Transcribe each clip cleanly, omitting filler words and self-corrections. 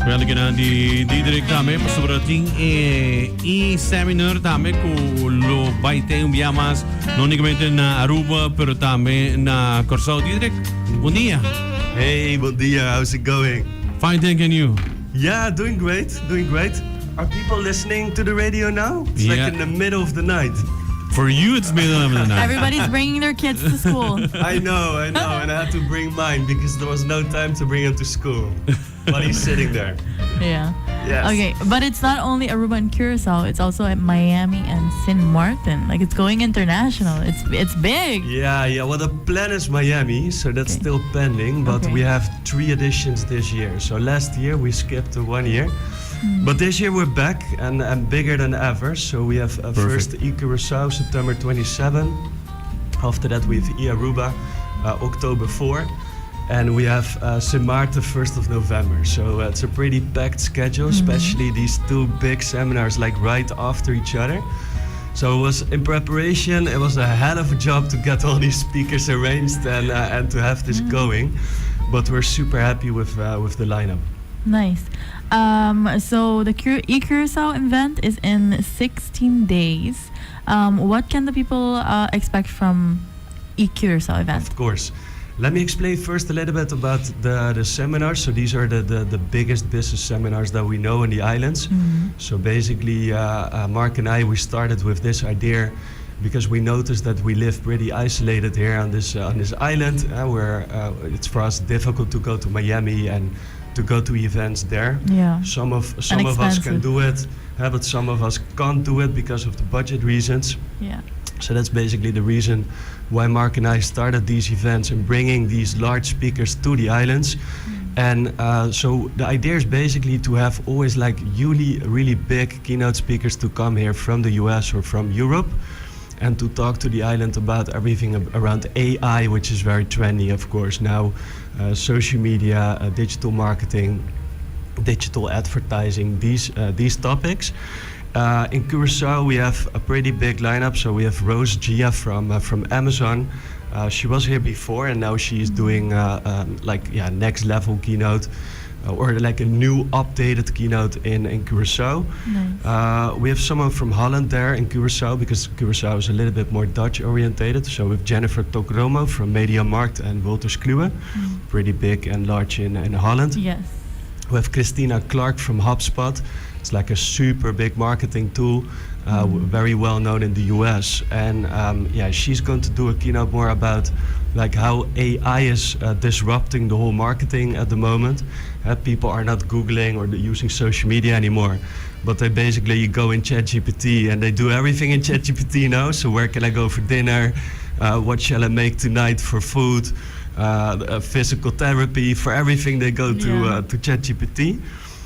Wel, di Diederik tame pasubarating e-seminar tame ku lo baite umbiamas no únicamente na Aruba pero tame na Curaçao. Diederik, bom dia. Hey, bon dia. How's it going? Fine, thank you. Yeah, doing great. Doing great. Are people listening to the radio now? It's like in the middle of the night. For you, it's middle of the night. Everybody's bringing their kids to school. I know, and I had to bring mine because there was no time to bring him to school. But he's sitting there. Yeah. Yes. Okay, but it's not only Aruba and Curacao. It's also at Miami and St. Martin. Like, it's going international. It's big. Yeah. Well, the plan is Miami, so that's still pending. But we have 3 editions this year. So last year we skipped 1 year. But this year we're back and bigger than ever. So we have first e-Curaçao, September 27. After that we have e-Aruba, October 4. And we have St. Martin 1st of November. So it's a pretty packed schedule, especially these 2 big seminars like right after each other. So it was in preparation, it was a hell of a job to get all these speakers arranged and to have this going. But we're super happy with the lineup. Nice. So the e-Curaçao event is in 16 days. What can the people expect from e-Curaçao event? Of course. Let me explain first a little bit about the seminars. So these are the biggest business seminars that we know in the islands. So basically, Mark and I, we started with this idea because we noticed that we live pretty isolated here on this island, where it's for us difficult to go to Miami and to go to events there. Yeah. Some of us can do it, but some of us can't do it because of the budget reasons. Yeah. So that's basically the reason why Mark and I started these events and bringing these large speakers to the islands. And so the idea is basically to have always like really big keynote speakers to come here from the US or from Europe and to talk to the island about everything around AI, which is very trendy, of course, now. Social media, digital marketing, digital advertising, these topics. In Curaçao, we have a pretty big lineup. So we have Rose Gia from Amazon. She was here before, and now she's doing next level keynote, or like a new updated keynote in Curaçao. Nice. We have someone from Holland there in Curaçao because Curaçao is a little bit more Dutch orientated. So with Jennifer Tokromo from Mediamarkt and Wolters Kluwe, pretty big and large in Holland. Yes. We have Christina Clark from HubSpot. It's like a super big marketing tool, very well known in the US. And she's going to do a keynote more about like how AI is disrupting the whole marketing at the moment. People are not Googling or using social media anymore, but they basically go in ChatGPT and they do everything in ChatGPT now. So where can I go for dinner? What shall I make tonight for food? Physical therapy, for everything they go to ChatGPT.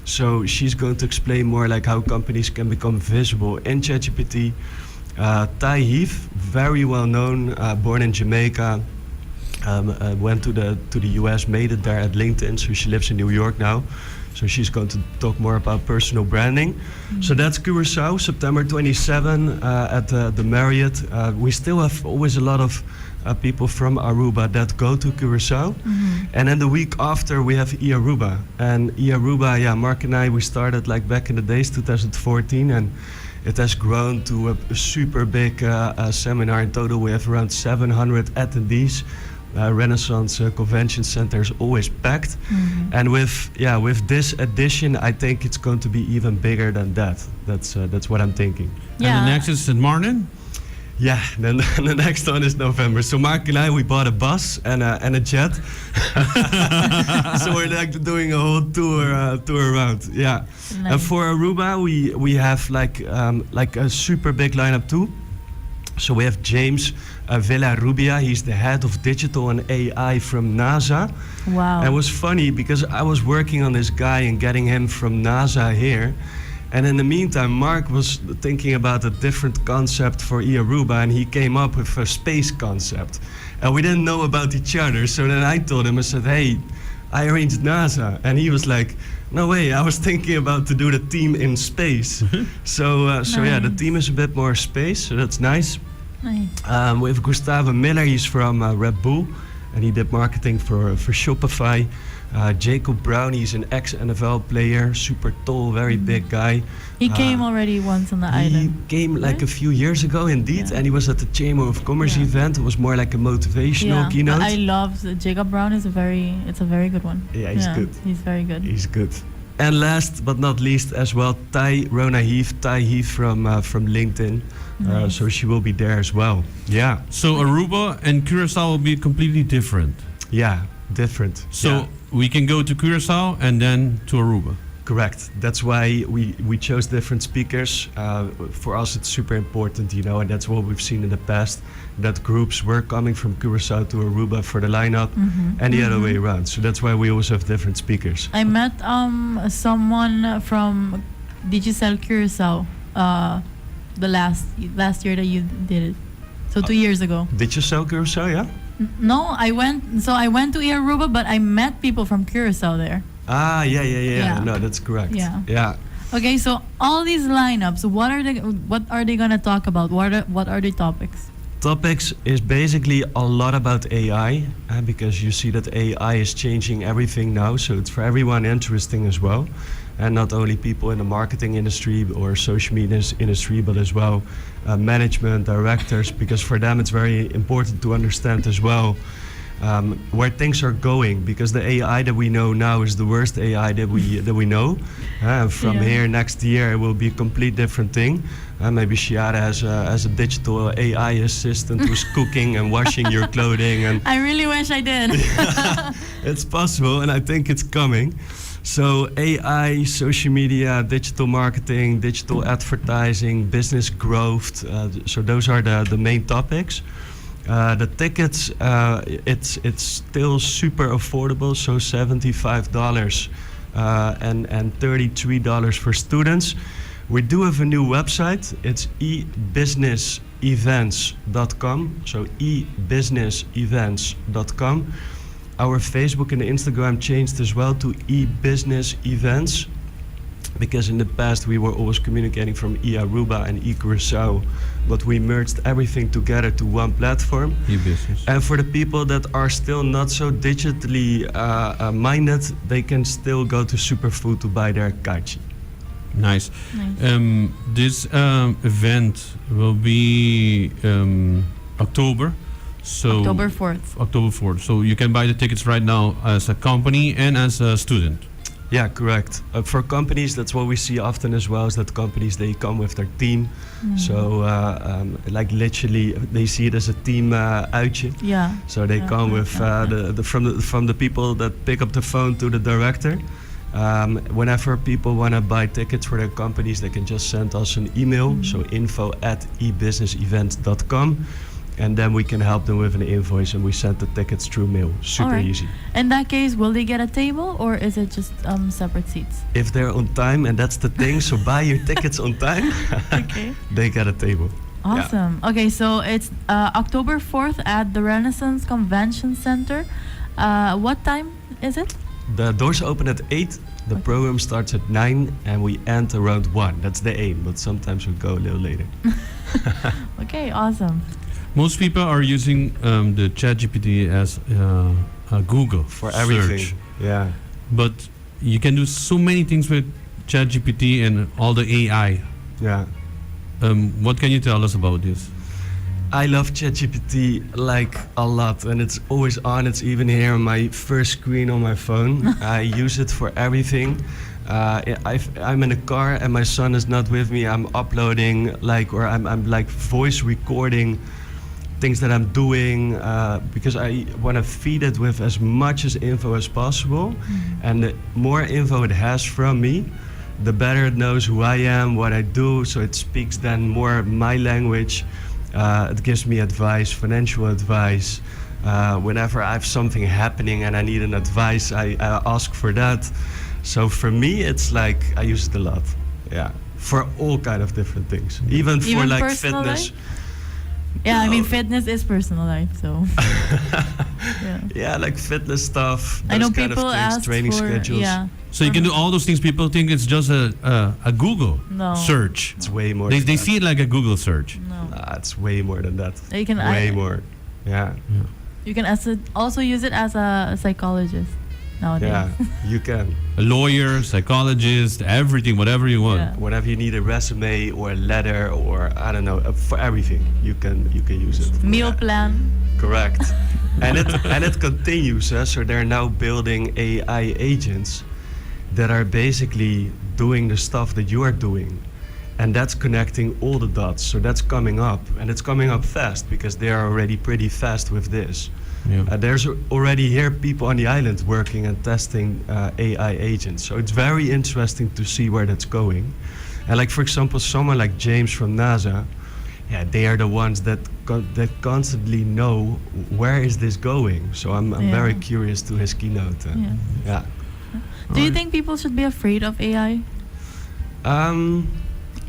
So she's going to explain more like how companies can become visible in ChatGPT. Tai Heath, very well known, born in Jamaica, went to the US, made it there at LinkedIn, so she lives in New York now. So she's going to talk more about personal branding. So that's Curaçao, September 27 at the Marriott. We still have always a lot of people from Aruba that go to Curaçao. And then the week after we have e-Aruba. And e-Aruba, Mark and I, we started like back in the days, 2014, and it has grown to a super big seminar. In total we have around 700 attendees. Renaissance Convention Center is always packed. And with this edition, I think it's going to be even bigger than that. That's what I'm thinking. Yeah. And the next is St. Martin? Yeah, then the next one is November. So Mark and I, we bought a bus and a jet. So we're like doing a whole tour around. Yeah. Nice. And for Aruba, we have like a super big lineup too. So we have James Villarrubia. He's the head of digital and AI from NASA. Wow. And it was funny because I was working on this guy and getting him from NASA here. And in the meantime, Mark was thinking about a different concept for e-Aruba, and he came up with a space concept. And we didn't know about each other, so then I told him, I said, hey, I arranged NASA. And he was like, no way, I was thinking about to do the team in space. So the team is a bit more space, so that's nice. Nice. We have Gustavo Miller, he's from Red Bull, and he did marketing for Shopify. Jacob Brown, he's an ex-NFL player, super tall, very big guy. He came already once on the He island. came like a few years ago, indeed, Yeah. and he was at the Chamber of Commerce event. It was more like a motivational Yeah, keynote. I love Jacob Brown. It's a very good one. Yeah, he's good. He's very good. He's good. And last but not least as well, Rona Heath from LinkedIn. Nice. So she will be there as well. Yeah, So Aruba and Curacao will be completely different. yeah, different. So Yeah. we can go to Curacao and then to Aruba. Correct. That's why we chose different speakers. For us, it's super important, and that's what we've seen in the past, that groups were coming from Curacao to Aruba for the lineup and the other way around. So that's why we always have different speakers. I met someone from Digicel Curacao the last year that you did it. So 2 years ago. Did you sell Curacao, yeah? No, I went to Aruba, but I met people from Curacao there. Ah, yeah. Yeah. No, that's correct. Yeah. Okay, so all these lineups, what are they gonna talk about? What are the topics? Topics is basically a lot about AI, because you see that AI is changing everything now, so it's for everyone interesting as well. And not only people in the marketing industry or social media industry, but as well management, directors, because for them it's very important to understand as well where things are going, because the AI that we know now is the worst AI that we know. From here next year it will be a complete different thing. Maybe Chiara has a digital AI assistant who's cooking and washing your clothing. And I really wish I did. it's possible, and I think it's coming. So AI, social media, digital marketing, digital advertising, business growth. So those are the main topics. The tickets, it's still super affordable, so $75 and $33 for students. We do have a new website. It's ebusinessevents.com. So ebusinessevents.com. Our Facebook and Instagram changed as well to eBusiness Events, because in the past we were always communicating from Aruba and Curacao, but we merged everything together to one platform. E-business. And for the people that are still not so digitally minded, they can still go to Superfood to buy their kaichi. Nice. This event will be October. So October 4th. October 4th. So you can buy the tickets right now as a company and as a student. Yeah, correct. For companies, that's what we see often as well, is that companies, they come with their team. So like literally they see it as a team uitje. Yeah. So they come with from the people that pick up the phone to the director. Whenever people want to buy tickets for their companies, they can just send us an email. So info@ebusinessevents.com. And then we can help them with an invoice, and we send the tickets through mail. Super easy. In that case, will they get a table, or is it just separate seats? If they're on time, and that's the thing, so buy your tickets on time, Okay. they get a table. Awesome. Yeah. Okay, so it's October 4th at the Renaissance Convention Center. What time is it? The doors open at 8, the program starts at 9, and we end around 1. That's the aim, but sometimes we go a little later. Okay, awesome. Most people are using the ChatGPT as Google For everything. search. Yeah. But you can do so many things with ChatGPT and all the AI. Yeah. What can you tell us about this? I love ChatGPT like a lot, and it's always on. It's even here on my first screen on my phone. I use it for everything. I'm in a car and my son is not with me. I'm uploading I'm like voice recording things that I'm doing because I want to feed it with as much as info as possible. And the more info it has from me, the better it knows who I am, what I do. So it speaks then more my language. It gives me advice, financial advice. Whenever I have something happening and I need an advice, I ask for that. So for me, it's like I use it a lot. Yeah, for all kind of different things. Even for like personal fitness. life? Yeah, I mean fitness is personal life, so. Yeah, like fitness stuff. I know those kind people of things, ask training for schedules. So you can do all those things. People think it's just a Google search. It's way more. They see it like a Google search. No. Nah, it's way more than that. You can way more. Yeah. You can also use it as a psychologist. nowadays. Yeah, you can. A lawyer, psychologist, everything, whatever you want. Yeah. Whenever you need a resume or a letter or I don't know, for everything, you can use it. Meal plan. Correct. and it continues. So they're now building AI agents that are basically doing the stuff that you are doing. And that's connecting all the dots. So that's coming up. And it's coming up fast because they are already pretty fast with this. Yeah. There's already here people on the island working and testing AI agents. So it's very interesting to see where that's going. And like, for example, someone like James from NASA, yeah, they are the ones that constantly know where is this going. So I'm Yeah. very curious to his keynote. Yeah. Yeah. Do you Alright. think people should be afraid of AI?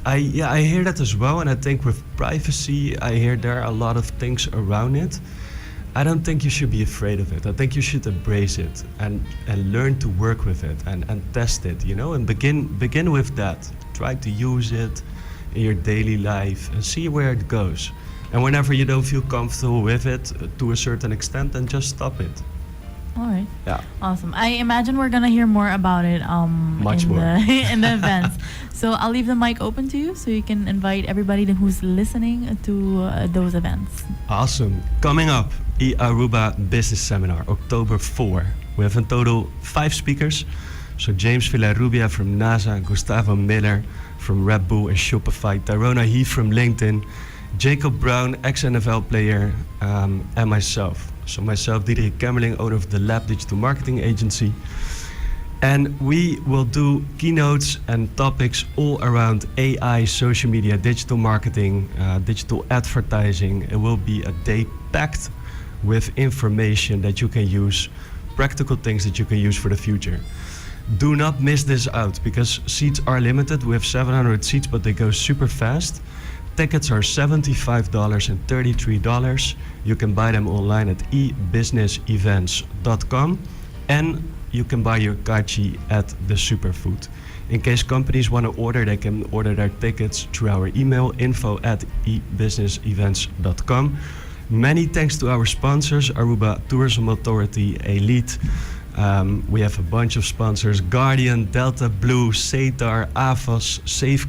I hear that as well, and I think with privacy, I hear there are a lot of things around it. I don't think you should be afraid of it. I think you should embrace it and learn to work with it and test it, you know, and begin with that. Try to use it in your daily life and see where it goes. And whenever you don't feel comfortable with it to a certain extent, then just stop it. All right. Yeah. Awesome. I imagine we're gonna hear more about it Much in more. the in the events. So I'll leave the mic open to you so you can invite everybody who's listening to those events. Awesome. Coming up, Aruba Business Seminar, October 4. We have in total 5 speakers. So James Villarrubia from NASA, Gustavo Miller from Red Bull and Shopify, Tyrona Heath from LinkedIn, Jacob Brown, ex-NFL player, and myself. So myself, Diederik Kemmerling, owner of the Lab Digital Marketing Agency. And we will do keynotes and topics all around AI, social media, digital marketing, digital advertising. It will be a day packed with information that you can use, practical things that you can use for the future. Do not miss this out because seats are limited. We have 700 seats, but they go super fast. Tickets are $75 and $33. You can buy them online at ebusinessevents.com, and you can buy your kachi at the Superfood. In case companies want to order, they can order their tickets through our email info@ebusinessevents.com. Many thanks to our sponsors, Aruba Tourism Authority, Elite. We have a bunch of sponsors: Guardian, Delta Blue, Cetar, Avos, Safeco.